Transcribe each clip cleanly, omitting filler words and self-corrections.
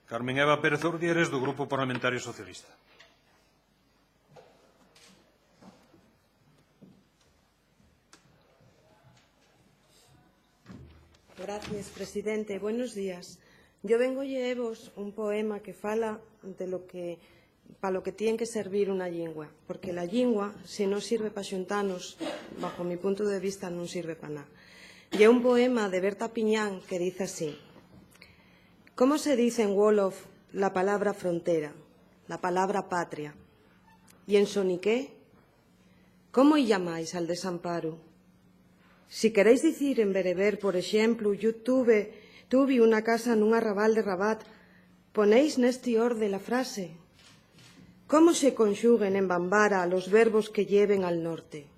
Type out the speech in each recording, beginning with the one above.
Carmen Eva Pérez Ordieres, do Grupo Parlamentario Socialista. Gracias, presidente. Buenos días. Yo vengo llevos un poema que fala de para lo que tiene que servir unha lingua, porque la lingua, se non sirve para xuntanos, bajo mi punto de vista, non sirve para nada. E é un poema de Berta Piñán que dice así: ¿Cómo se dice en Wolof la palabra frontera, la palabra patria? Y en soniqué, ¿cómo llamáis al desamparo? Si queréis dicir en bereber, por exemplo, yo tuve unha casa nun arrabal de Rabat, ponéis neste orde la frase. ¿Cómo se conxuguen en Bambara los verbos que lleven al norte?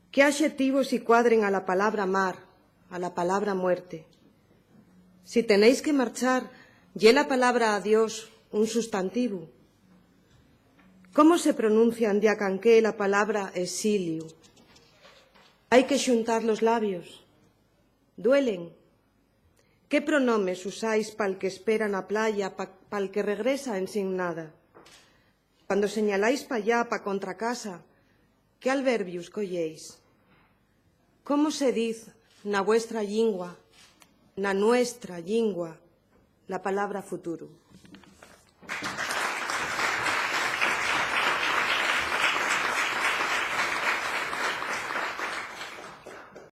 ¿Qué adjetivos y cuadren a la palabra mar, a la palabra muerte? Si tenéis que marchar, ¿y la palabra adiós un sustantivo? ¿Cómo se pronuncia en diacanqué la palabra exilio? Hai que xuntar los labios. Duelen. ¿Qué pronomes usáis pa'l que espera na playa, pa'l que regresa en sin nada? Cuando señaláis pa allá, pa contra casa, ¿qué adverbios colléis? ¿Cómo se diz na vuestra lingua, na nuestra lingua, la palabra futuro?